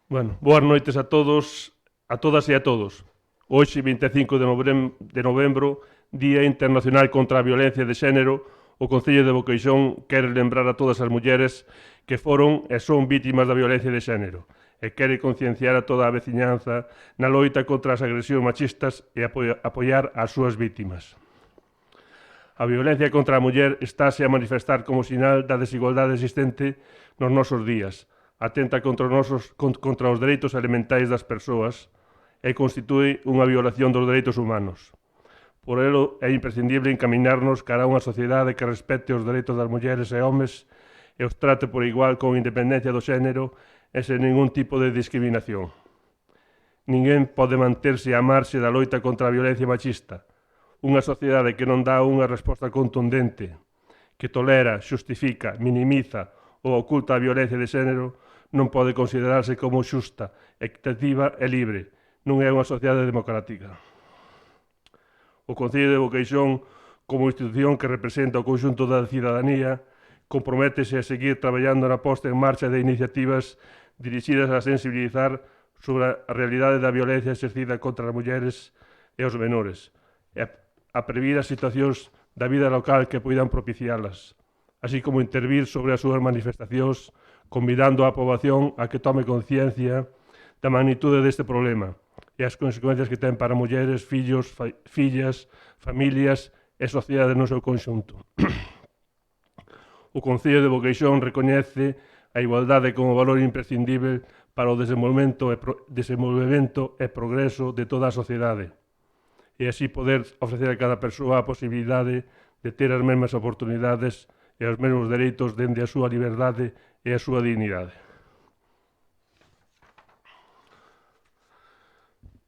Bueno, boas noites a todos, a todas e a todos. Hoxe, 25 de novembro, Día Internacional contra a Violencia de Xénero, o Concello de Boqueixón quere lembrar a todas as mulleres que foron e son vítimas da violencia de xénero e quere concienciar a toda a veciñanza na loita contra as agresións machistas e apoiar as súas vítimas. A violencia contra a muller estáse a manifestar como sinal da desigualdade existente nos nosos días. Atenta contra os dereitos elementais das persoas e constitúe unha violación dos dereitos humanos. Por elo é imprescindible encaminarnos cara a unha sociedade que respecte os dereitos das mulleres e homes e os trate por igual con independencia do xénero e sen ningún tipo de discriminación. Ninguén pode manterse á marxe da loita contra a violencia machista. Unha sociedade que non dá unha resposta contundente, que tolera, xustifica, minimiza ou oculta a violencia de xénero, non pode considerarse como xusta, equitativa e libre. Non é unha sociedade democrática. O Concello de Boqueixón, como institución que representa o conxunto da cidadanía, comprométese a seguir traballando na posta en marcha de iniciativas dirixidas a sensibilizar sobre a realidade da violencia exercida contra as mulleres e os menores, e a previr as situacións da vida local que poidan propicialas, así como intervir sobre as súas manifestacións, convidando a poboación a que tome conciencia da magnitude deste problema e as consecuencias que ten para mulleres, fillos, fillas, familias e sociedade no seu conxunto. O Concello de Boqueixón recoñece a igualdade como valor imprescindible para o desenvolvemento e progreso de toda a sociedade, e así poder ofrecer a cada persoa a posibilidade de ter as mesmas oportunidades e os mesmos dereitos dende a súa liberdade e a súa dignidade.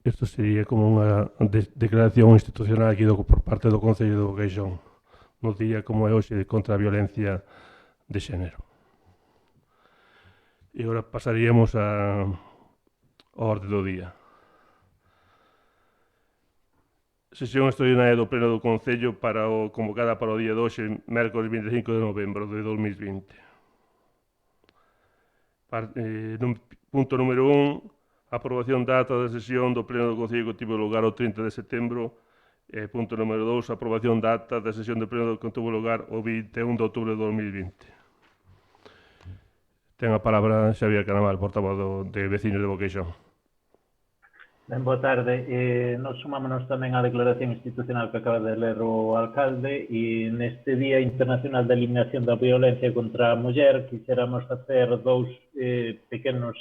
Isto sería como unha declaración institucional aquí por parte do Concello de Boqueixón no día como é hoxe contra a violencia de xénero. E agora pasaríamos a orde do día. Sesión extraordinaria do Pleno do Concello convocada para o día de hoxe, mércoles 25 de novembro de 2020. Punto número 1, aprobación da ata da sesión do Pleno do Concello que tivo lugar o 30 de setembro. Punto número 2, aprobación da ata da sesión do Pleno que tivo lugar o 21 de outubro de 2020. Ten a palabra Xavier Canaval, portavoz de Veciños de Boqueixón. Ben, boa tarde. Nos sumámonos tamén á declaración institucional que acaba de ler o alcalde e neste Día Internacional da Eliminación da Violencia contra a Muller quixéramos facer dous pequenos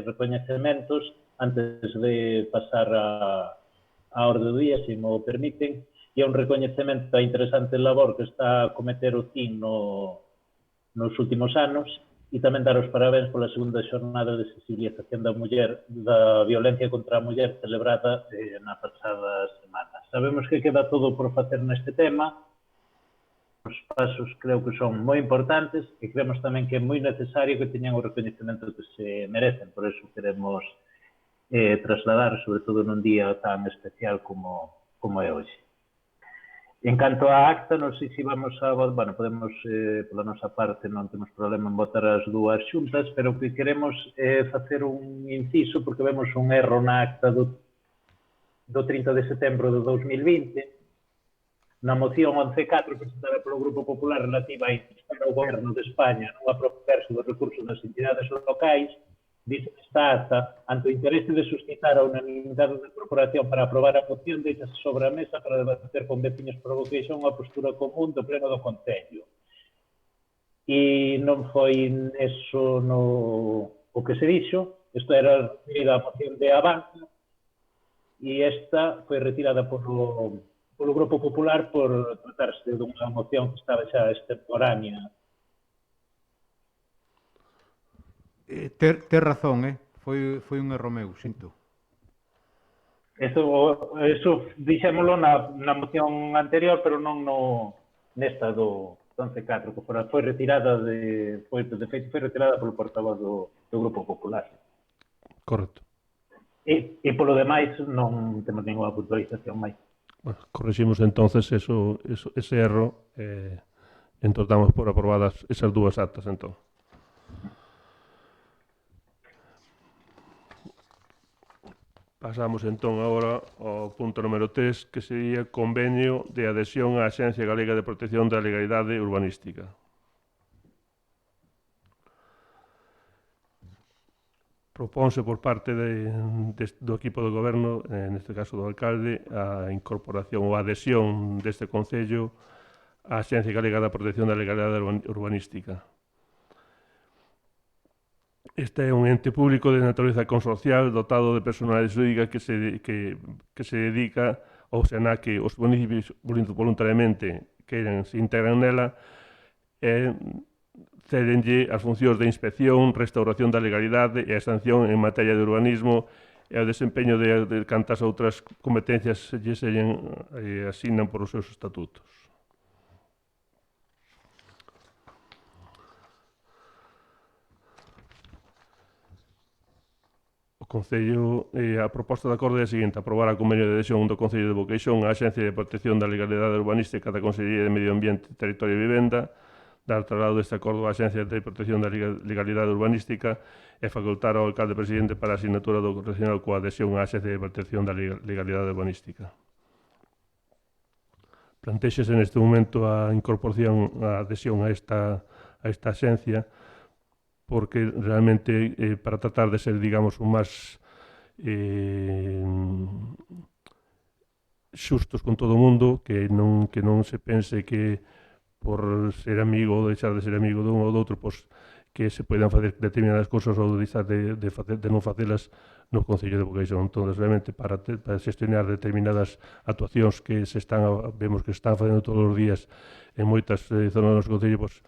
recoñecementos antes de pasar a orde do día, se mo permiten, e un recoñecemento da interesante labor que está a cometer o CIN nos últimos anos e tamén dar os parabéns pola segunda xornada de sensibilización da muller, da violencia contra a muller celebrada na pasada semana. Sabemos que queda todo por facer neste tema, os pasos creo que son moi importantes e creemos tamén que é moi necesario que teñan o recoñecemento que se merecen, por eso queremos trasladar, sobre todo nun día tan especial como é hoxe. En canto á acta, non sei se vamos a... Bueno, podemos, pola nosa parte, non temos problema en votar as dúas xuntas, pero o que queremos é facer un inciso, porque vemos un erro na acta do 30 de setembro de 2020, na moción 11.4 presentada polo Grupo Popular relativa a instar ao Goberno de España non apropiarse dos recursos das entidades locais, dice esta acta, ante o interese de suscitar a unanimidade da corporación para aprobar a moción, deixase sobre a mesa para debater con veciños por Boqueixón a postura común do Pleno do Concello. E non foi eso o que se dixo, isto era referida a moción de Avanza, e esta foi retirada polo Grupo Popular por tratarse dunha moción que estaba xa extemporánea. Ter razón, foi un erro meu, sinto. Eso dixémolo na moción anterior, pero non nesta do 11.4, que foi retirada de feito foi retirada polo portavoz do Grupo Popular. Correcto. E polo demais non temos ninguna puntualización máis. Bueno, correximos entonces ese erro e entón damos por aprobadas esas dúas actas entón. Pasamos entón agora ao punto número 3, que sería convenio de adhesión á Axencia Galega de Protección da Legalidade Urbanística. Propónse por parte do equipo do goberno, neste caso do alcalde, a incorporación ou a adhesión deste Concello á Axencia Galega da Protección da Legalidade Urbanística. Este é un ente público de natureza consorcial dotado de personalidade xurídica que se dedica ou na que os municipios voluntariamente se integran nela e cedenlle as funcións de inspección, restauración da legalidade e a sanción en materia de urbanismo e o desempeño de cantas outras competencias se asignan por os seus estatutos. Concello, a proposta de acordo é a seguinte: aprobar a convenio de adhesión do Concello de Boqueixón á Axencia de Protección da Legalidade Urbanística da Consellería de Medio Ambiente, Territorio e Vivenda, dar traslado deste acordo á Axencia de Protección da Legalidade Urbanística e facultar ao alcalde presidente para a asignatura do relacionado coa adhesión á Axencia de Protección da Legalidade Urbanística. Plantéxese neste momento a incorporación, a adhesión a esta axencia, porque realmente para tratar de ser, digamos, un máis xustos con todo o mundo, que non se pense que por ser amigo ou deixar de ser amigo dun ou do outro, pois que se poden facer determinadas cousas ou deixar de non facelas no Concello de Boqueixón. Entón, realmente, para xestionar determinadas actuacións que vemos que se están facendo todos os días en moitas zonas do noso Concello, pois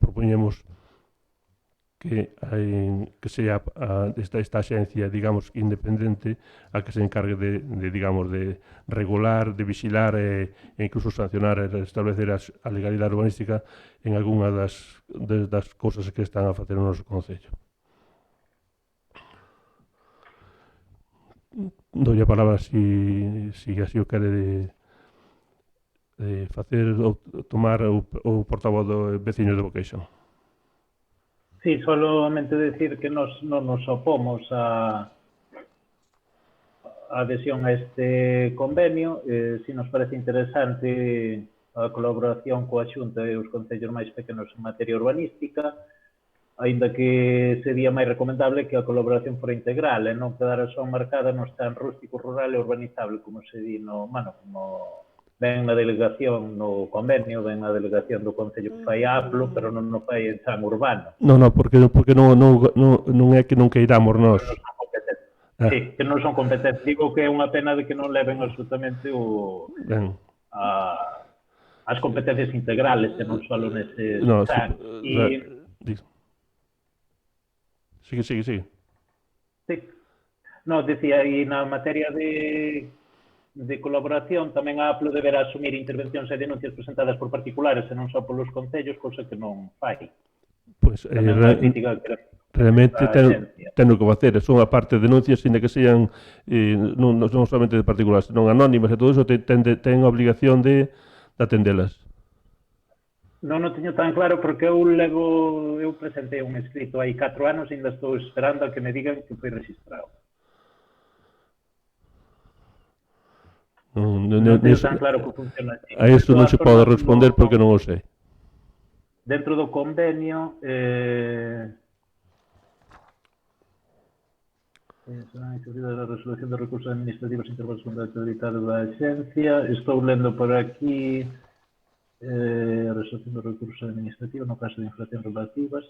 propoñemos que sea esta axencia, digamos, independente a que se encargue de regular, de vigilar e incluso sancionar e establecer a legalidade urbanística en algunha das cousas que están a facer o noso Concello. Doi a palabra se así o quere de facer ou tomar o portavoz do veciño de Boqueixón. Sí, solamente decir que non nos opomos a adhesión a este convenio. Si nos parece interesante a colaboración coa Xunta e os concellos máis pequenos en materia urbanística, aínda que sería máis recomendable que a colaboración fora integral e non quedara só marcada no tan rústico, rural e urbanizable, como se di como ven na delegación no convenio, ven na delegación do Concello que fai aplo, pero non fai en tan urbano. Non, porque non é que non queiramos nós. Sí, que non son competentes. Digo que é unha pena de que non leven absolutamente as competencias integrales, e non só nese tan. Sigue. Sí. No, decía, e na materia de colaboración tamén a APLO deberá asumir intervencións e denuncias presentadas por particulares e non só polos concellos, cousa que non fai. Pois realmente ten o que facer, son a parte de denuncias, sino que sean non somente de particulares, senón anónimas e todo iso, ten a obligación de atendelas. Non o teño tan claro porque eu presentei un escrito hai 4 anos e ainda estou esperando a que me digan que foi registrado. Non teño tan claro que funciona así. A isto non se pode responder porque non o sei. Dentro do convenio a resolución de recursos administrativos intervalos con carácter autoritario da axencia. Estou lendo por aquí a resolución de recursos administrativos no caso de infraccións relativas.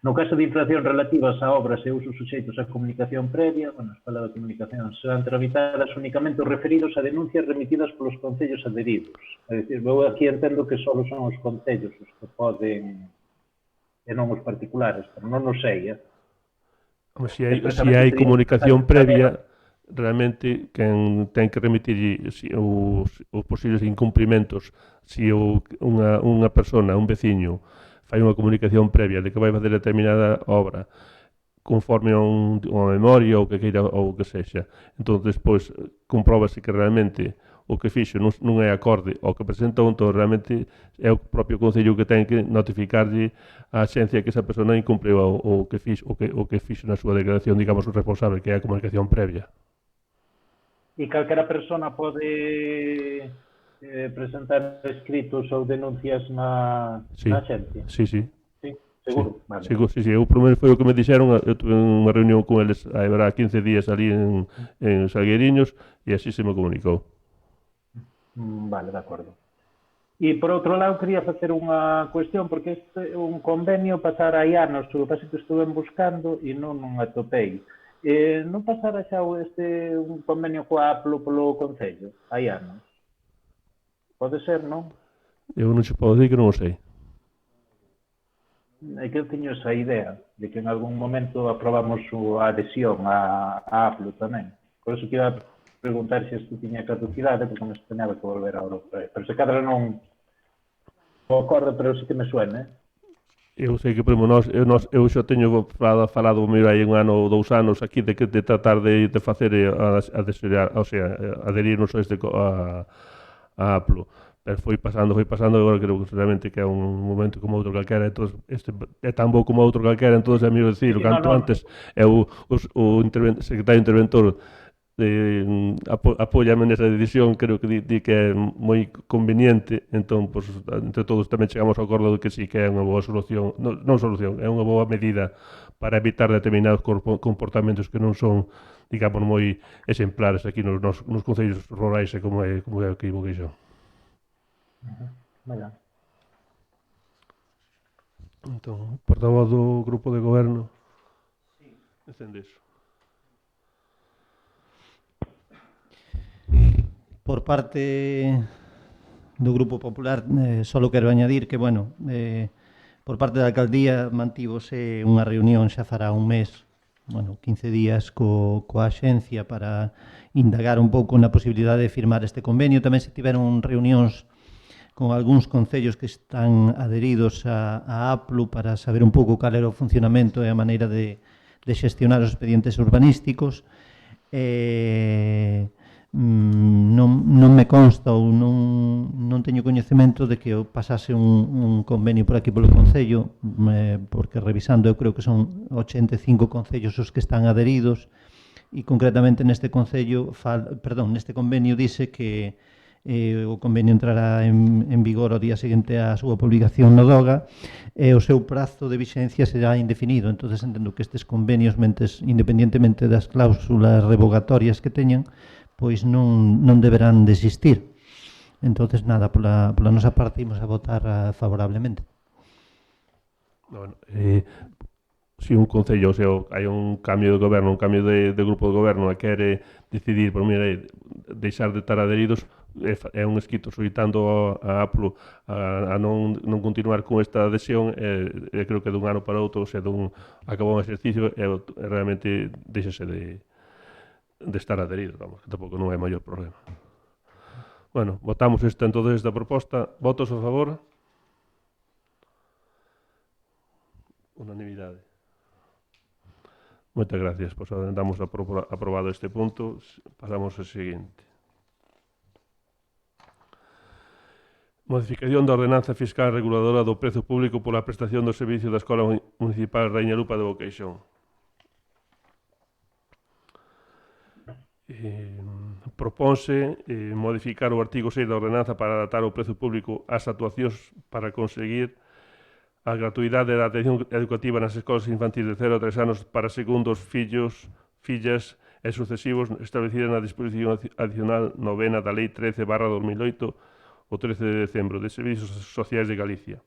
No caso de infraccións relativas a obras e usos suxeitos a comunicación previa, a escala de comunicación, serán tramitadas únicamente os referidos a denuncias remitidas polos concellos adheridos. É dicir, eu aquí entendo que só son os concellos os que poden e non os particulares, pero non o sei. Se hai comunicación previa, realmente quen ten que remitir os posibles incumprimentos, se unha persona, un veciño, fai unha comunicación previa de que vai facer determinada obra conforme a unha memoria ou que queira ou que sexa. Entón, despois, compróbase que realmente o que fixo non é acorde ao que presentou, entón realmente é o propio Concello que ten que notificarlle á xencia que esa persona incumpliu o que fixo na súa declaración, digamos, o responsable, que é a comunicación previa. E calquera persona pode presentar escritos ou denuncias na xencia? Sí. Sí, seguro? Vale. Seguro, sí. O primeiro foi o que me dixeron, eu tuve unha reunión con eles haberá 15 días ali en Salgueiriños e así se me comunicou. Vale, de acordo. E, por outro lado, quería facer unha cuestión, porque este un convenio pasara hai anos, o que pasa que estuve buscando e non atopei. Non pasara xa un convenio coa APLO polo Concello? Hai anos? Pode ser, non? Eu non xe podo dicir que non o sei. É que eu teño esa idea de que en algún momento aprobamos a adhesión a APLO tamén. Por eso que iba a preguntar se isto tiña caducidade, porque me extrañaba que volver a Europa. Pero se cadra non ocorre, pero sí que me suena. Eu sei que, primo, eu xa teño falado meu hai un ano ou 2 anos aquí de tratar de facer adherirnos a APLO. Pero foi pasando, e agora creo que realmente que é un momento como outro calquera, entón, este é tan bo como outro calquera, entón é mellor dicir, canto antes é o secretario interventor apóyame nesa decisión, creo que di que é moi conveniente, entón, pues, entre todos tamén chegamos ao acordo de que sí que é unha boa solución, non solución, é unha boa medida para evitar determinados comportamentos que non son, digamos, moi exemplares aquí nos concellos rurais como é aquí en Boqueixón. Vale. Entón, portavoz do grupo de goberno. Encende iso. Por parte do Grupo Popular, só quero añadir que, bueno, por parte da alcaldía mantívose unha reunión xa fará un mes, 15 días coa axencia para indagar un pouco na posibilidade de firmar este convenio. Tamén se tiveron reunións con algúns concellos que están adheridos a APLO para saber un pouco cal era o funcionamento e a maneira de xestionar os expedientes urbanísticos. Non me consta ou non teño coñecemento de que pasase un convenio por aquí polo Concello, porque revisando eu creo que son 85 concellos os que están adheridos e concretamente neste convenio dice que o convenio entrará en vigor o día seguinte á súa publicación no DOGA e o seu prazo de vixencia será indefinido. Entón, entendo que estes convenios, independientemente das cláusulas revogatorias que teñan, pois non deberán de existir. Entón, nada, pola nosa parte imos a votar favorablemente. Se un concello, hai un cambio de goberno, un cambio de grupo de goberno e quere decidir, deixar de estar adheridos, é un escrito solicitando a APLO a non continuar con esta adhesión, e creo que dun ano para outro, se acabou un exercicio, realmente deixase de estar adherido, vamos, que tampouco non é maior problema. Bueno, votamos esta proposta. Votos a favor? Unanimidade. Moitas gracias, pois damos aprobado este punto. Pasamos ao seguinte. Modificación da ordenanza fiscal reguladora do prezo público pola prestación do servicio da Escola Municipal Raíña Lupa de Boqueixón. Propónse modificar o artigo 6 da ordenanza para adaptar o prezo público ás actuacións para conseguir a gratuidade da atención educativa nas escolas infantis de 0 a 3 anos para segundos fillos, fillas e sucesivos establecidas na disposición adicional 9 da Lei 13/2008 o 13 de decembro de Servicios Sociais de Galicia.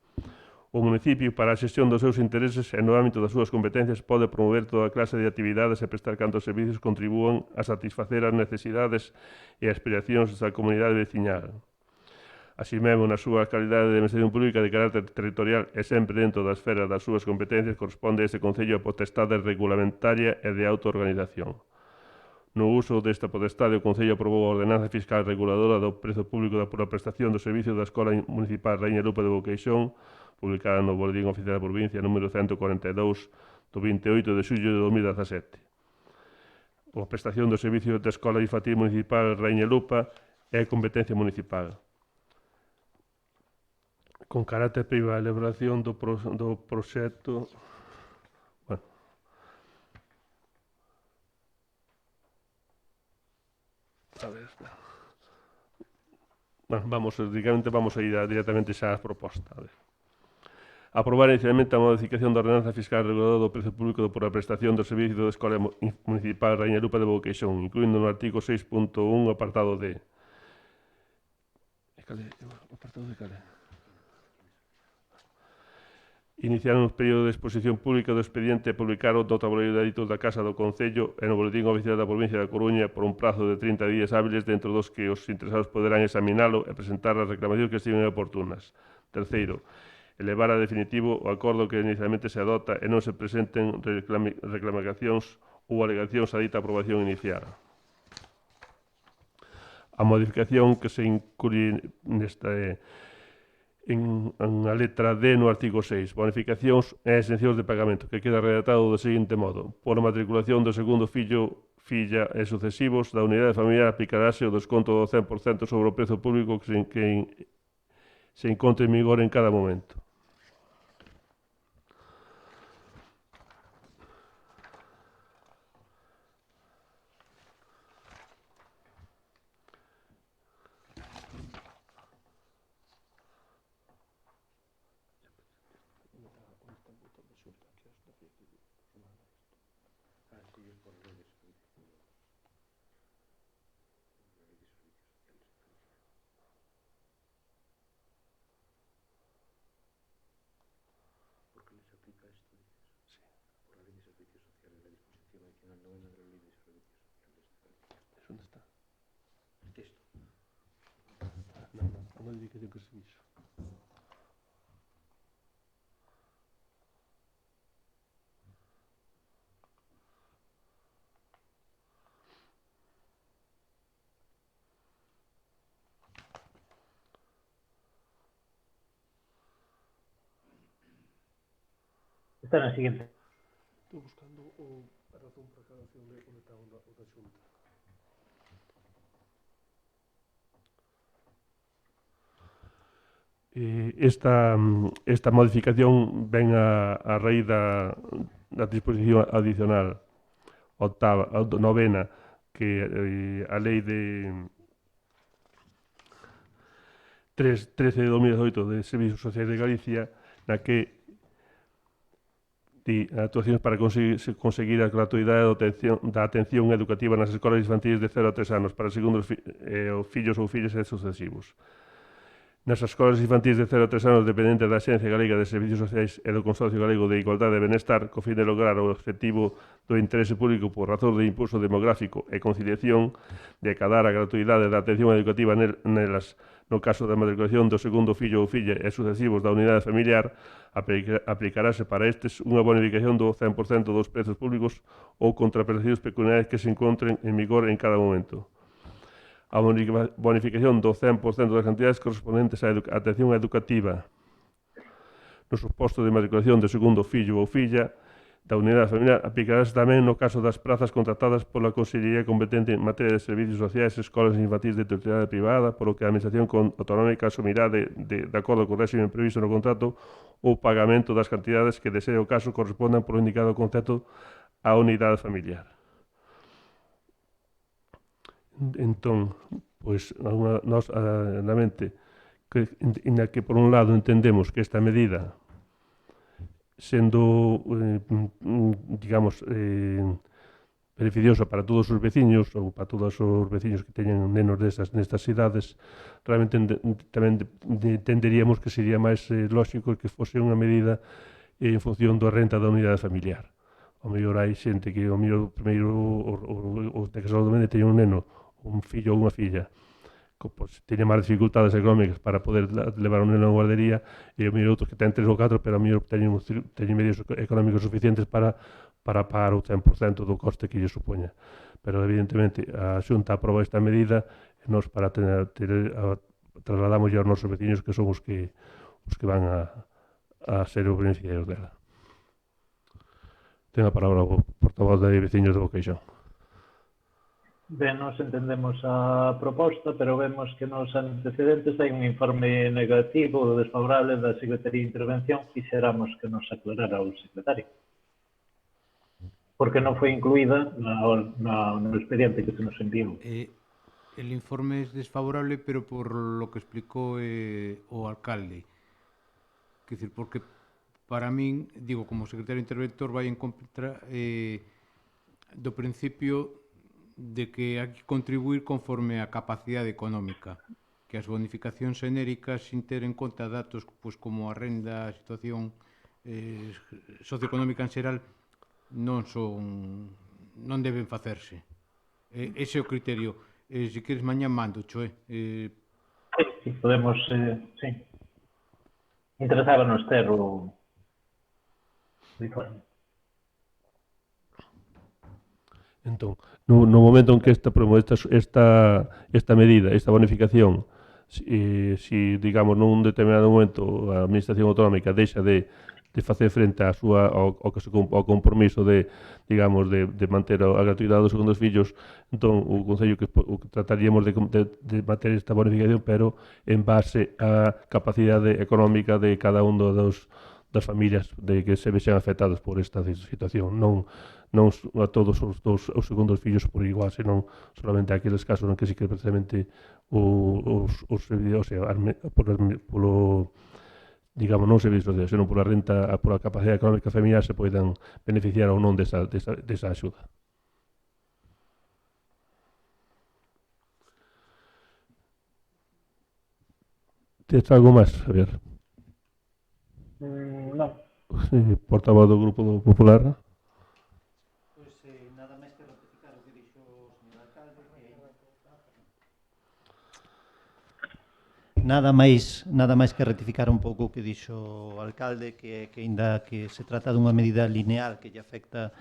O municipio, para a xestión dos seus intereses e no ámbito das súas competencias, pode promover toda clase de actividades e prestar cantos servicios contribúan a satisfacer as necesidades e aspiracións da comunidade veciñal. Así mesmo, na súa calidade de administración pública de carácter territorial e sempre dentro da esfera das súas competencias, corresponde a este Concello a potestade regulamentaria e de autoorganización. No uso desta potestade, o Concello aprobou a ordenanza fiscal reguladora do prezo público pola prestación do servicio da Escola Municipal Raíña Lupa de Boqueixón, publicada no Boletín Oficial da Provincia número 142 do 28 de xullo de 2017. A prestación do servicio da Escola Infantil Municipal Raíña Lupa é competencia municipal. Con carácter privado, a elaboración do proxecto... Bueno, a ver... Bueno, vamos a ir directamente xa ás propostas. A ver. Aprobar inicialmente a modificación da ordenanza fiscal reguladora do prezo público por a prestación do servicio da Escola Municipal Raíña Lupa de Boqueixón, incluindo no artigo 6.1 apartado D. Apartado de cale? Iniciar un período de exposición pública do expediente e publicar o tabuleiro de editos da Casa do Concello e no Boletín Oficial da Provincia da Coruña por un prazo de 30 días hábiles dentro dos que os interesados poderán examinalo e presentar as reclamacións que estiven oportunas. Terceiro, elevar a definitivo o acordo que inicialmente se adopta e non se presenten reclamacións ou alegacións a dita aprobación inicial. A modificación que se inclui nesta en a letra D no artigo 6, bonificacións e exencións de pagamento, que queda redactado do seguinte modo: por a matriculación do segundo fillo, filla e sucesivos da unidade familiar aplicarase o desconto do 100% sobre o prezo público que se encontre en vigor en cada momento. ¿Dónde está? El texto. No, a modificación que se hizo. Está na siguiente. Estou buscando a razón para cada acción de onde está o da Xunta. Esta modificación ven a raíz da disposición adicional octava, novena, que a lei de 13 de 2018 de Servicios Sociais de Galicia, na que actuacións para conseguir a gratuidade da atención educativa nas escolas infantiles de 0 a 3 anos para segundos fillos ou fillas e sucesivos. Nas escolas infantiles de 0 a 3 anos dependentes da Axencia Galega de Servicios Sociais e do Consorcio Galego de Igualdade e Benestar, co fin de lograr o objetivo do interese público por razón de impulso demográfico e conciliación de acadar a gratuidade da atención educativa nelas, no caso da matriculación do segundo fillo ou filla e sucesivos da unidade familiar, aplicarase para estes unha bonificación do 100% dos prezos públicos ou contraprestacións pecuniarias que se encontren en vigor en cada momento. A bonificación do 100% das cantidades correspondentes á atención educativa no suposto de matriculación do segundo fillo ou filla da unidade familiar aplicarase tamén no caso das prazas contratadas pola Consellería competente en materia de servicios sociais e escolas infantis de titularidade privada, polo que a Administración autonómica asumirá de acordo co réxime previsto no contrato o pagamento das cantidades que, de ser o caso, correspondan polo indicado concepto á unidade familiar. Entón, pois, nós, na mente, na que, por un lado, entendemos que esta medida, sendo, digamos, beneficiosa para todos os veciños ou para todos os veciños que teñen nenos nestas idades, realmente tamén entenderíamos que sería máis lógico que fose unha medida en función da renta da unidade familiar. O mellor hai xente que o mellor primeiro o de casado domente teña un neno, un fillo ou unha filla, que pues, teña máis dificultades económicas para poder levar un neno a guardería, e o mellor outros que ten 3 ou 4, pero o mellor teñen medios económicos suficientes para pagar o 100% do coste que lle supoña. Pero, evidentemente, a Xunta aproba esta medida e nos trasladamos aos nosos veciños que son os que van a ser os beneficiarios dela. Ten a palabra o portavoz de veciños de Boqueixón. Ben, nos entendemos a proposta, pero vemos que nos antecedentes hai un informe negativo ou desfavorable da Secretaría de Intervención. Quixéramos que nos aclarara o secretario, porque non foi incluída no expediente que se nos enviou. El informe es desfavorable, pero por lo que explicó o alcalde. Quer decir, porque para min, digo, como secretario interventor, vai en contra do principio de que hai que contribuir conforme a capacidade económica, que as bonificacións xenéricas sin ter en conta datos pois, como a renda, a situación socioeconómica en xeral non deben facerse. Ese é o criterio. Se queres mañá mando, Choe. Sí, podemos, sí. Interesábanos ter o informe. Entón, no momento en que esta medida, esta bonificación, si digamos, nun determinado momento a Administración Autonómica deixa de facer frente ao compromiso de, digamos, de manter a gratuidade dos segundos fillos, entón o Concello que trataríamos de manter esta bonificación, pero en base á capacidade económica de cada un das familias de que se vexan afectadas por esta situación, non a todos os segundos fillos por igual, senón solamente aqueles casos en que sí que precisamente os servicios, o sea, polo digamos, non servicios sociais, senón pola renta, pola capacidade económica familiar se poidan beneficiar ou non desa axuda. Tes algo máis, Javier? Non. Portavoz do Grupo do Popular. Nada máis que ratificar o que dixo o señor alcalde. Nada máis que ratificar un pouco o que dixo o alcalde, que aínda que se trata dunha medida lineal que lle afecta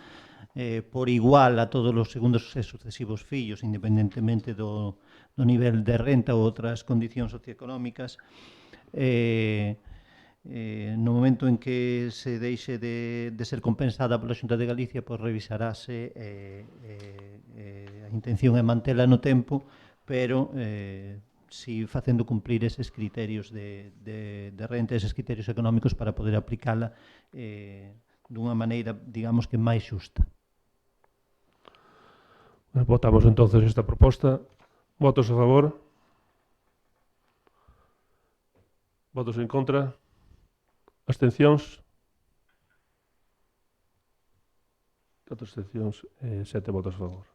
por igual a todos os segundos e sucesivos fillos, independentemente do nivel de renta ou outras condicións socioeconómicas, no momento en que se deixe de ser compensada pola Xunta de Galicia, pois revisarase a intención é mantela no tempo, pero si facendo cumplir eses criterios de renta, eses criterios económicos para poder aplicala dunha maneira, digamos que máis xusta. Votamos entonces esta proposta. Votos a favor? Votos en contra? Abstencións? 4 abstencións e 7 votos a favor.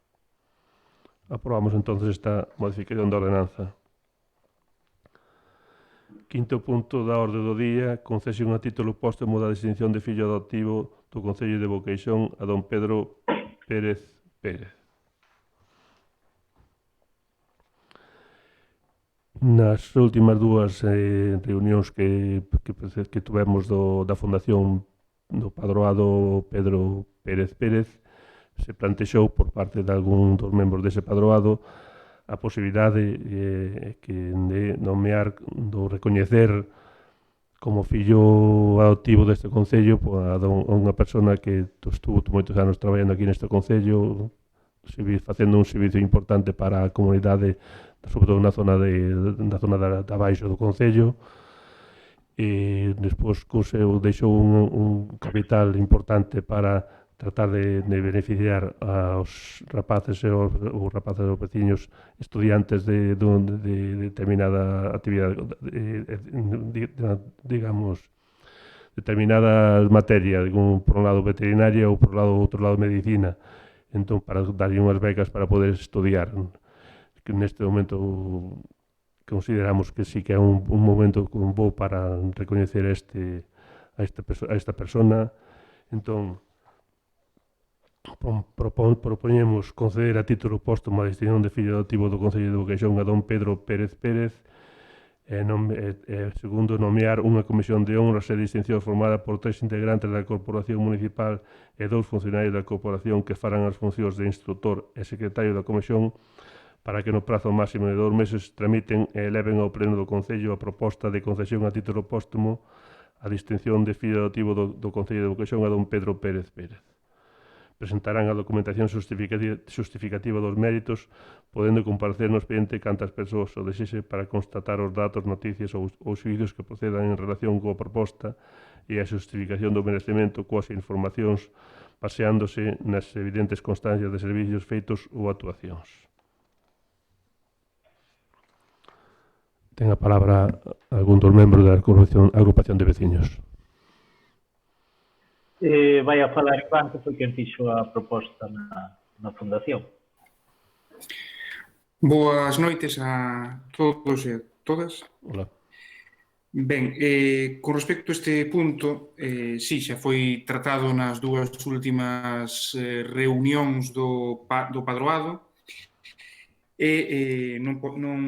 Aprobamos entonces esta modificación da ordenanza. Quinto punto da orde do día, concesión a título póstumo da distinción de fillo adoptivo do Concello de Boqueixón a don Pedro Pérez Pérez. Nas últimas dúas reunións que tuvemos da Fundación do Padroado Pedro Pérez Pérez, se plantexou por parte de algún dos membros dese padroado a posibilidade de nomear, do recoñecer como fillo adoptivo deste Concello a unha persona que estuvo moitos anos traballando aquí neste Concello, facendo un servicio importante para a comunidade, sobre todo na zona da baixo do Concello, e despois deixou un capital importante para tratar de beneficiar aos rapaces e os veciños estudiantes de determinada actividade, digamos, determinadas materias, por un lado veterinaria ou por outro lado medicina, entón para darlle unhas becas para poder estudiar, que neste momento consideramos que sí que é un momento bo para recoñecer a esta persona. Entón propoñemos conceder a título póstumo a distinción de fillo adoptivo do Concello de Boqueixón a don Pedro Pérez Pérez, segundo, nomear unha comisión de honras e distinción formada por 3 integrantes da Corporación Municipal e 2 funcionarios da Corporación que farán as funcións de instructor e secretario da Comisión, para que no prazo máximo de 2 meses tramiten e eleven ao Pleno do Concello a proposta de concesión a título póstumo a distinción de fillo adoptivo do Concello de Boqueixón a don Pedro Pérez Pérez. Presentarán a documentación justificativa dos méritos, podendo comparecer no expediente cantas persoas o desexe para constatar os datos, noticias ou xuízos que procedan en relación coa proposta e a justificación do merecemento coas informacións baseándose nas evidentes constancias de servicios feitos ou actuacións. Ten a palabra algún dos membros da agrupación de veciños. Vai a falar Iván, que foi quen fixo a proposta na Fundación. Boas noites a todos e a todas. Hola. Ben, con respecto a este punto, sí, xa foi tratado nas dúas últimas reunións do Padroado e non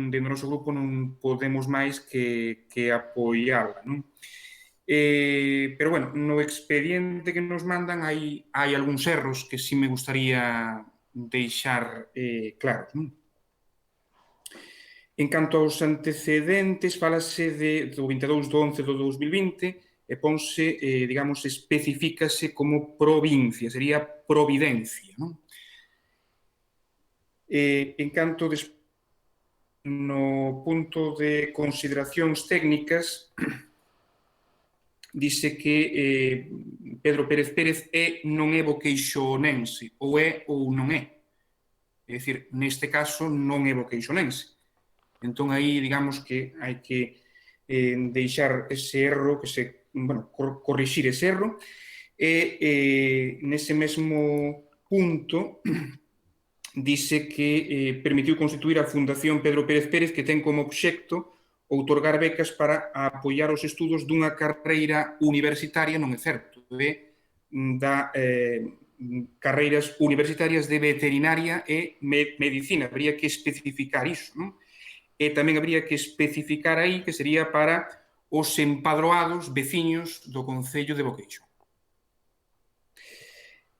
dentro do noso grupo non podemos máis que apoiála, non? Pero, bueno, no expediente que nos mandan hai algúns erros que sí me gustaría deixar claros, non? En canto aos antecedentes, falase do 22 de 11 do 2020 e ponse, digamos, especificase como provincia, sería Providencia, non? En canto no punto de consideracións técnicas, dice que Pedro Pérez Pérez non é boqueixonense, ou é ou non é. É dicir, neste caso non é boqueixonense. Entón, aí, digamos que hai que deixar ese erro, corrixir ese erro, e nese mesmo punto dice que permitiu constituir a Fundación Pedro Pérez Pérez, que ten como obxecto outorgar becas para apoiar os estudos dunha carreira universitaria, non é certo, da carreiras universitarias de veterinaria e medicina. Habría que especificar iso, non? E tamén habría que especificar aí que sería para os empadroados veciños do Concello de Boqueixo.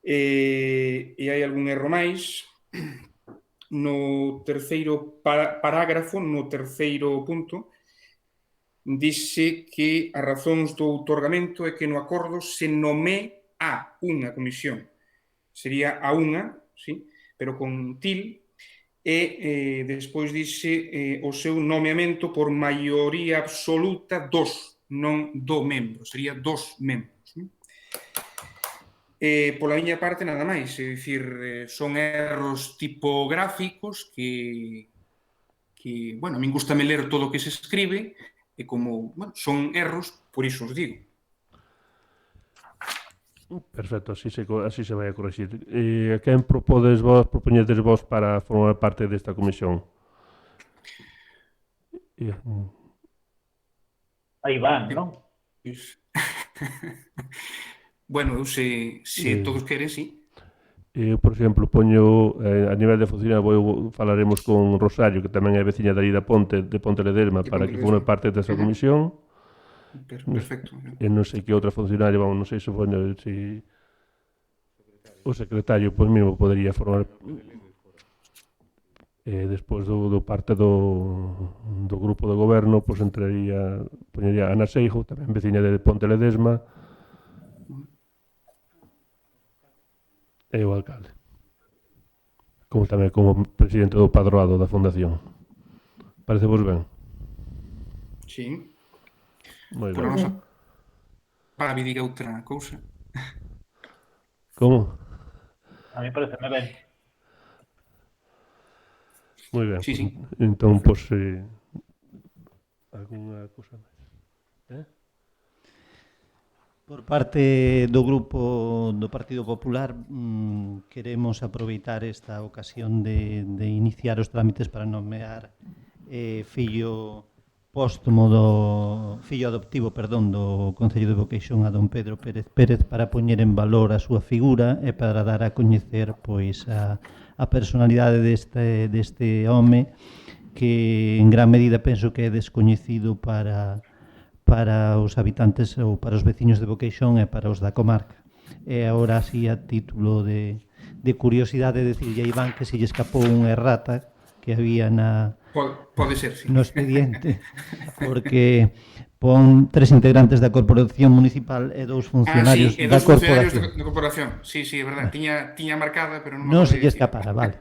E hai algún erro máis. No terceiro parágrafo, no terceiro punto, dice que as razóns do outorgamento é que no acordo se nome a unha comisión. Sería a unha, sí, pero con til, e despois dice o seu nomeamento por maioría absoluta dos, non do membro, sería dos membros. Pola miña parte, nada máis, é dicir, son erros tipográficos que bueno, a min gustame ler todo o que se escribe, e como, bueno, son erros, por iso os digo. Perfecto, así se vai a corregir. E a quen propoñedes vos para formar parte desta comisión? A Iván, non? Bueno, eu se todos queren, sí. Por exemplo, poño a nivel de funcionario, falaremos con Rosario, que tamén é veciña dali da Ponte, de Ponte Ledesma, para que forme parte desa comisión. Perfecto. E non sei que outra funcionaria, non sei se o secretario, pois mesmo podería formar. Despois do parte do grupo de goberno, pois poñería Ana Seijo, tamén veciña de Ponte Ledesma, e o alcalde, como tamén como presidente do padroado da fundación. Parece vos ben? Sí. Moi Por a ben. nosa para diga outra cousa. Como? A mí parece ben. Moi ben. Sí. Entón, pois, algunha cousa máis? Por parte do grupo do Partido Popular, queremos aproveitar esta ocasión de iniciar os trámites para nomear fillo adoptivo, do Concello de Boqueixón a don Pedro Pérez Pérez, para poñer en valor a súa figura e para dar a coñecer pois a personalidade deste home, que en gran medida penso que é descoñecido para os habitantes ou para os veciños de Boqueixón e para os da comarca. E agora, así, a título de curiosidade, decirlle a Iván que se lle escapou unha errata, que había Pode ser, sí. no expediente, porque pon 3 integrantes da corporación municipal e 2 funcionarios Sí, e da dos funcionarios corporación. da corporación. Sí, é verdade. Tiña marcada, pero non me Non acordei se lle de dicir. escapara, vale.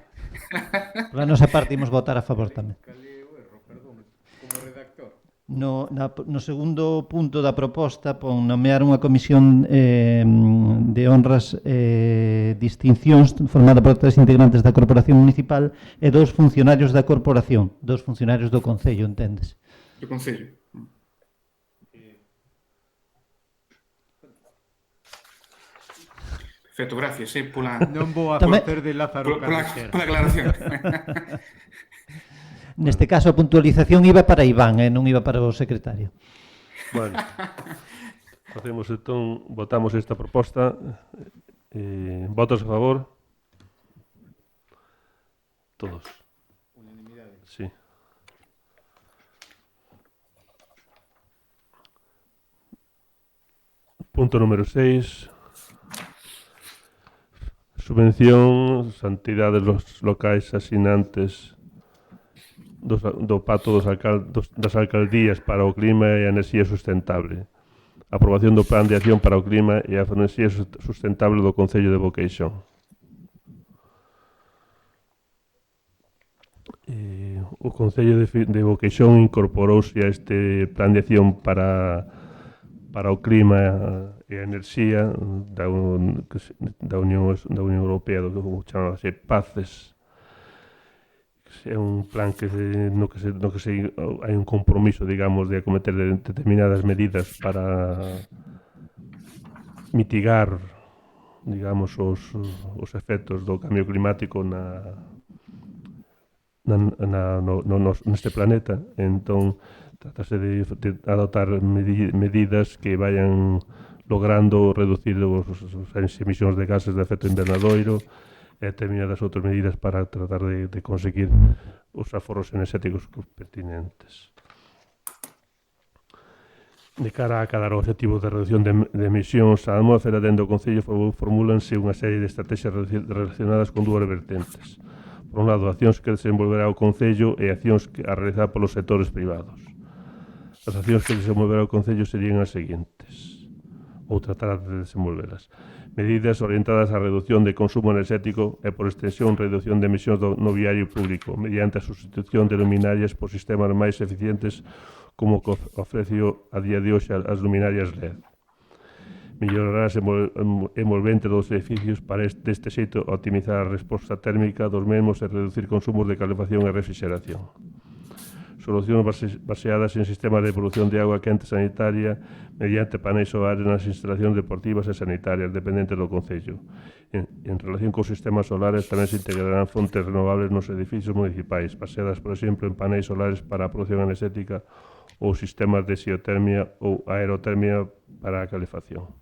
Por a nosa parte imos votar a favor tamén. Cal é o erro, perdón, como redactor? No segundo punto da proposta pon nomear unha comisión de honras distincións formada por 3 integrantes da corporación municipal e 2 funcionarios da corporación, 2 funcionarios do Concello, entendes? Do Concello. Perfecto, gracias, pola Non vou a Tamén- facer de Lázaro Carrexera. pola aclaración. Neste caso a puntualización iba para Iván e non iba para o secretario. Bueno, facemos entón, votamos esta proposta. Votos a favor? Todos. Unanimidade. Sí. Punto número 6. Subvención, entidades locais asinantes do pacto das alcaldías para o clima e a enerxía sustentable. Aprobación do plan de acción para o clima e a enerxía sustentable do Concello de Boqueixón. O Concello de Boqueixón incorporouse a este plan de acción para o clima e a enerxía da Unión Europea, do que chamase PACES. É un plan no que hai un compromiso, digamos, de acometer determinadas medidas para mitigar, digamos, os efectos do cambio climático neste planeta. Entón, trátase de adoptar medidas que vayan logrando reducir as emisións de gases de efecto invernadoiro e determinadas outras medidas para tratar de conseguir os aforros enerxéticos pertinentes. De cara a cadar o objetivo de reducción de emisións á atmósfera, dentro do Concello formúlanse unha serie de estrategias relacionadas con dúas vertentes. Por un lado, accións que desenvolverá o Concello e accións a realizar polos sectores privados. As accións que desenvolverá o Concello serían as seguintes, ou tratar de desenvolvelas. Medidas orientadas á reducción de consumo enerxético e, por extensión, reducción de emisións no viario público, mediante a sustitución de luminarias por sistemas máis eficientes como ofrece a día de hoxe as luminarias LED. Mellorar as envolventes dos edificios para deste xeito optimizar a resposta térmica dos mesmos e reducir consumos de calefacción e refrigeración. Solucións baseadas en sistemas de produción de auga quente sanitaria mediante paneis solares nas instalacións deportivas e sanitarias dependentes do Concello. En relación cos sistemas solares tamén se integrarán fontes renovables nos edificios municipais, baseadas, por exemplo, en paneis solares para a produción enerxética ou sistemas de xeotermia ou aerotermia para a calefacción.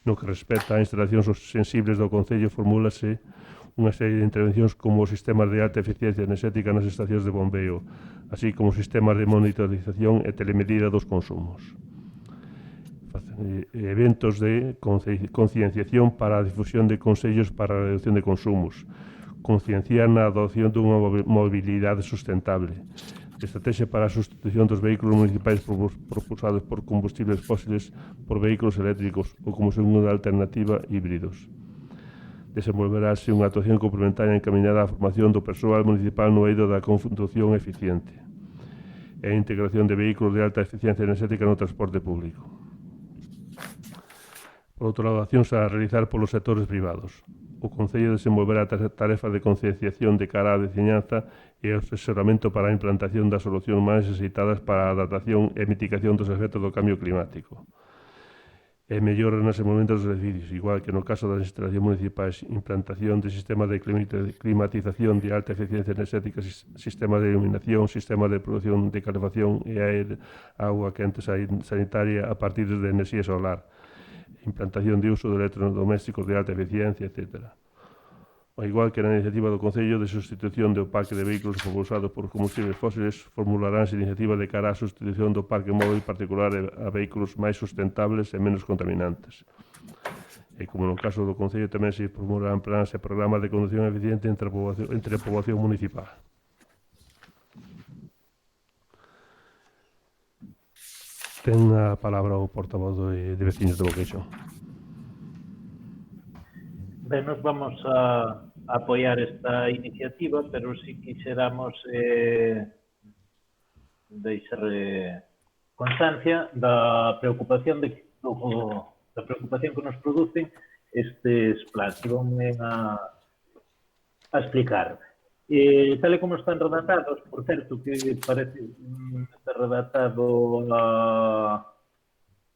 No que respecta a instalacións sensibles do Concello, formúlase unha serie de intervencións como os sistemas de alta eficiencia enerxética nas estacións de bombeo, así como sistemas de monitorización e telemedida dos consumos. Eventos de concienciación para a difusión de consellos para a reducción de consumos, concienciar na adopción dunha mobilidade sustentable, estrategia para a sustitución dos vehículos municipais propulsados por combustibles fósiles por vehículos eléctricos ou como segunda alternativa híbridos. Desenvolverase unha actuación complementaria encaminada á formación do persoal municipal no eido da condución eficiente e a integración de vehículos de alta eficiencia enerxética no transporte público. Por outro lado, accións a realizar polos sectores privados. O Concello desenvolverá tarefas de concienciación de cara á veciñanza e o asesoramento para a implantación das solucións máis necesitadas para a adaptación e mitigación dos efectos do cambio climático. E melloras nas envolventes dos edificios, igual que no caso das instalacións municipais, implantación de sistemas de climatización de alta eficiencia enerxética, sistemas de iluminación, sistemas de produción de calefacción e auga quente sanitaria a partir de enerxía solar, implantación de uso de electrodomésticos de alta eficiencia, etc. Ao igual que na iniciativa do Concello de sustitución do parque de vehículos propulsados por combustibles fósiles, formularánse iniciativas de cara á sustitución do parque móvil particular a vehículos máis sustentables e menos contaminantes. E como no caso do Concello tamén se formularán plans e programas de conducción eficiente entre a poboación municipal. Ten a palabra o portavoz de veciños de Boqueixón. Ben, nos vamos a apoiar esta iniciativa, pero si quixéramos deixar constancia da preocupación da preocupación que nos producen estes plans. E voume a explicar. Tal e como están redactados, por certo, que parece está redactado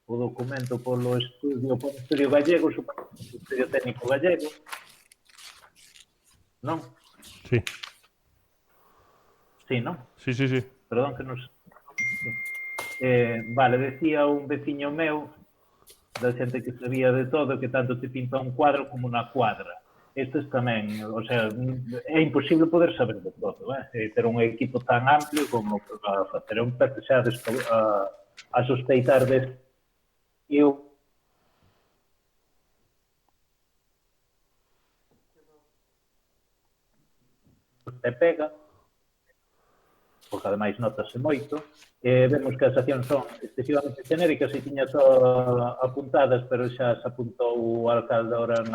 o documento polo estudio gallego, supoño, o estudio técnico gallego, non? Sí, Sí, non? sí, sí, sí. Perdón que nos... vale, decía un veciño meu, da xente que sabía de todo, que tanto te pinta un cuadro como unha cuadra. Estes tamén, o sea, é imposible poder saber de todo, ter un equipo tan amplio como para facer. Eu empecé xa a sospeitar deste. Eu te pega, porque ademais notase moito, vemos que as accións son excesivamente genéricas e tiña só apuntadas, pero xa se apuntou o alcalde ahora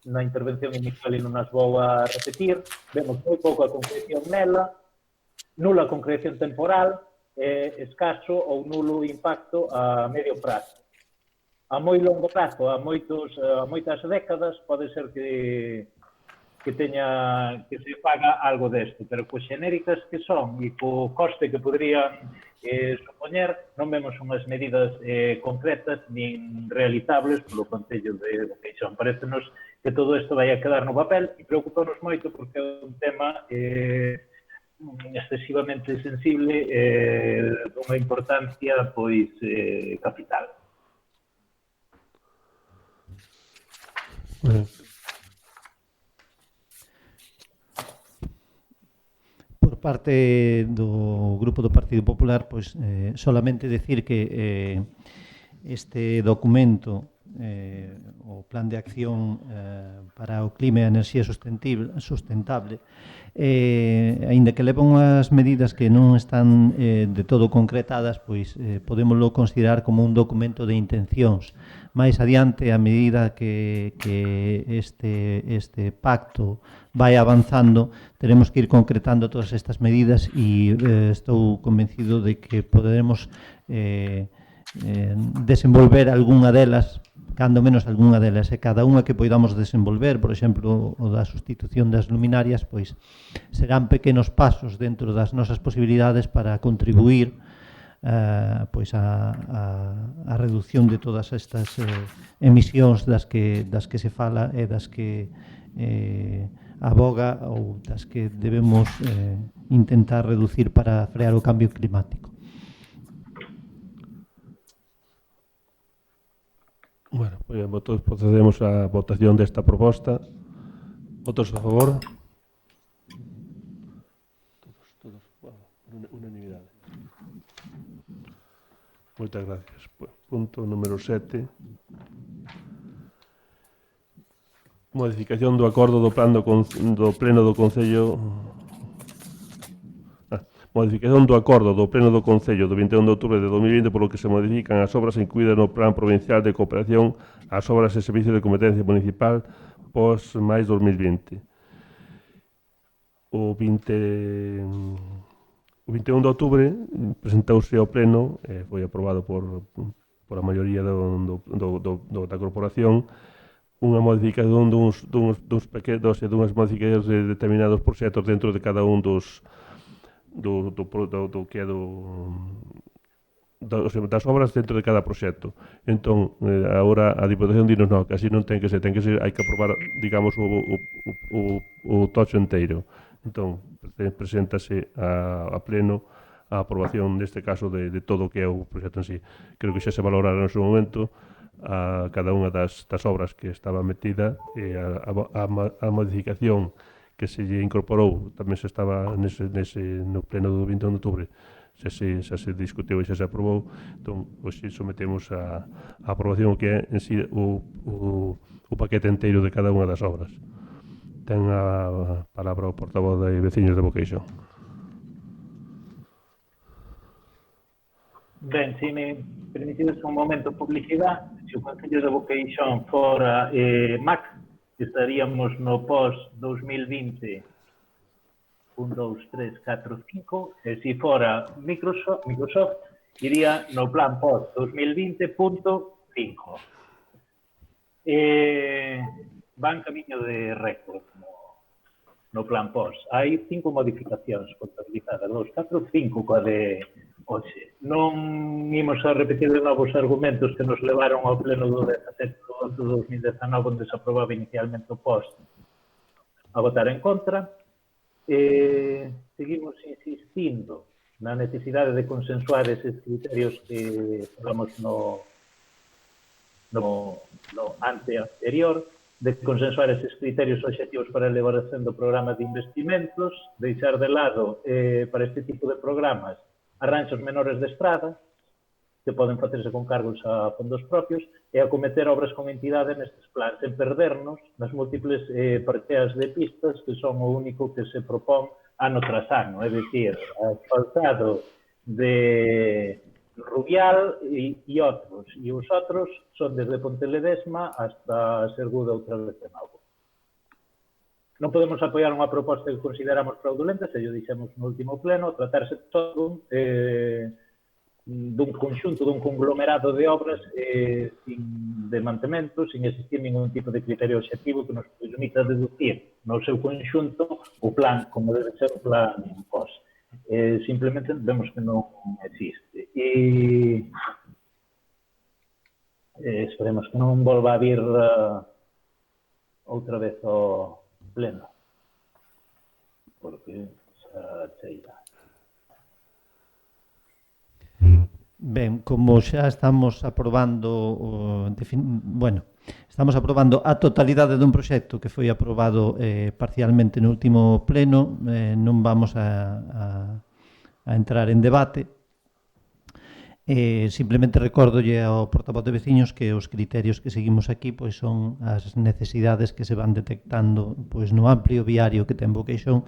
na intervención inicial e non as vou a repetir. Vemos moi pouca concreción nela, nula concreción temporal, escaso ou nulo impacto a medio prazo. A moi longo prazo, a moitas décadas, pode ser que se faga algo desto, pero coas xenéricas que son e co coste que podrían supoñer, non vemos unhas medidas concretas nin realizables polo Concello de Boqueixón. Parecenos que todo isto vai a quedar no papel e preocupanos moito porque é un tema excesivamente sensible, dunha importancia pois capital. Por parte do Grupo do Partido Popular, pois solamente decir que este documento, o Plan de Acción para o Clima e a Enerxía Sustentable, aínda que leva unhas medidas que non están de todo concretadas, pois podémoslo considerar como un documento de intencións. Máis adiante, a medida que este pacto vai avanzando, teremos que ir concretando todas estas medidas e estou convencido de que poderemos desenvolver algunha delas, cando menos algunha delas, e cada unha que poidamos desenvolver, por exemplo, o da sustitución das luminarias, pois serán pequenos pasos dentro das nosas posibilidades para contribuir pois a reducción de todas estas emisións das que se fala e das que aboga ou das que debemos intentar reducir para frear o cambio climático. Bueno, pois todos procedemos á votación desta proposta. Votos a favor? Todos, unanimidade. Moitas gracias. Punto número 7. Modificación do acordo do pleno do Concello. Modificación do acordo do pleno do Concello do 21 de outubro de 2020 polo que se modifican as obras incluídas no Plan Provincial de Cooperación ás obras e servicios de competencia municipal pos máis 2020. O 21 de outubro presentouse ao pleno e foi aprobado por a maioría da corporación unha modificación dunhas modificacións de determinados proxectos dentro de cada un das obras dentro de cada proxecto. Entón, agora a Diputación dinos non, que así non ten que ser, hai que aprobar, digamos, o tocho inteiro. Entón, preséntase a pleno a aprobación, neste caso, de todo o que é o proxecto en sí. Creo que xa se valorará no seu momento a cada unha das obras que estaba metida e a modificación que se lle incorporou tamén se estaba no pleno do 21 de outubro xa se discutiu e xa se aprobou. Entón, hoxe sometemos a aprobación que é en si o paquete inteiro de cada unha das obras. Ten a palabra o portavoz de veciños de Boqueixón. Ben, se me permitides un momento de publicidade, se o Concello de Boqueixón fora MAC, estaríamos no post-2020 1, 2, 3, 4, 5, e se fora Microsoft iría no plan post-2020.5. Van camiño de récord no plan post. Hai 5 modificacións contabilizadas, 2, 4, 5 coa de hoxe. Non imos a repetir de novos argumentos que nos levaron ao pleno do 17 de 2019, onde se aprobaba inicialmente o post a votar en contra. Seguimos insistindo na necesidade de consensuar eses criterios que falamos no ante anterior, de consensuar eses criterios obxectivos para a elaboración do programa de investimentos, deixar de lado para este tipo de programas arranxos menores de estrada, que poden facerse con cargos a fondos propios, e acometer obras con entidade nestes plans, en perdernos nas múltiples parcheas de pistas que son o único que se propón ano tras ano, é dicir, asfaltado de Rubial e outros, e os outros son desde Ponteledesma hasta Serguda outra vez de novo. Non podemos apoiar unha proposta que consideramos fraudulenta, se yo dixemos no último pleno, tratarse todo dun conxunto, dun conglomerado de obras sin desmantemento, sin existir ningún tipo de criterio objetivo que nos permita deducir no seu conxunto o plan, como debe ser o plan POS. Simplemente vemos que non existe. E esperemos que non volva a vir outra vez ao pleno, porque xa cheira. Ben, como xa estamos aprobando estamos aprobando a totalidade dun proxecto que foi aprobado parcialmente no último pleno, non vamos a entrar en debate. Simplemente recórdolle ao portavoz de veciños que os criterios que seguimos aquí pois son as necesidades que se van detectando pois no amplio viario que ten Boqueixón,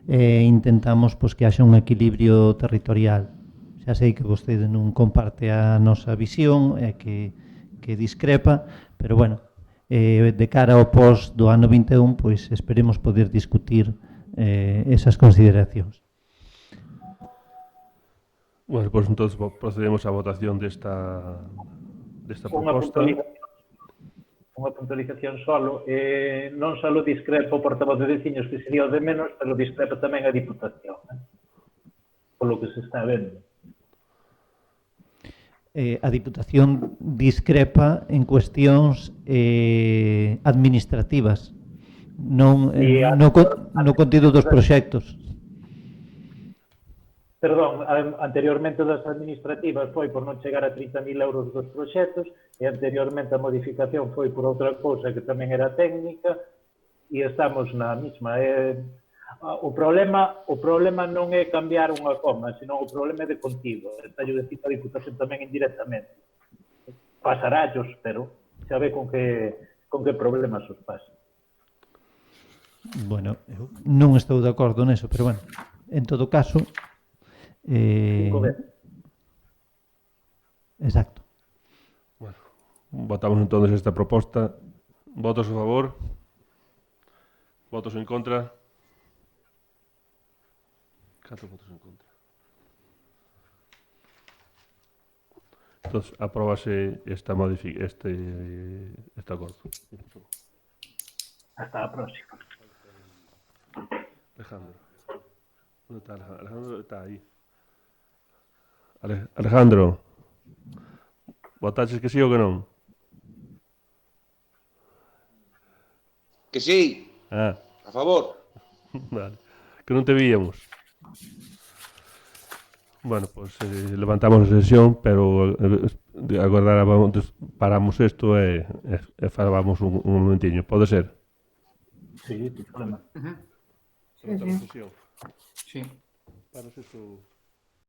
e intentamos pois que haxa un equilibrio territorial. Xa sei que vostede non comparte a nosa visión e que discrepa, pero bueno, de cara ao post do ano 21, pois esperemos poder discutir esas consideracións. Bueno, pois entonces procedemos á votación desta proposta. Unha puntualización solo. Non só discrepa o portavoz de veciños, que sería o de menos, pero discrepa tamén a Diputación, polo que se está vendo. A Diputación discrepa en cuestións administrativas, non no contido dos proxectos. Perdón, anteriormente das administrativas foi por non chegar a 30.000 euros dos proxectos, e anteriormente a modificación foi por outra cousa que tamén era técnica, e estamos na mesma. O problema non é cambiar unha coma, senón o problema é de contido. Está yo dicindo a Diputación tamén indirectamente. Pasarallos, pero xa ve con que problemas os pasa. Bueno, eu non estou de acordo neso, pero bueno, en todo caso... Exacto. Bueno, votamos entonces esta proposta. Votos a favor? Votos en contra? 4 votos en contra. Entonces, apróbase este acordo. Hasta a próxima. Alejandro. ¿Dónde está Alejandro? Alejandro está ahí. Alejandro, votaches que sí ou que non? Que sí, Ah, a favor. vale. Que non te víamos. Bueno, pues levantamos a sesión, pero agora paramos isto e falamos un momentiño. Pode ser? Sí, sin problema. Uh-huh. Levantamos a sesión. Sí. Paras isto...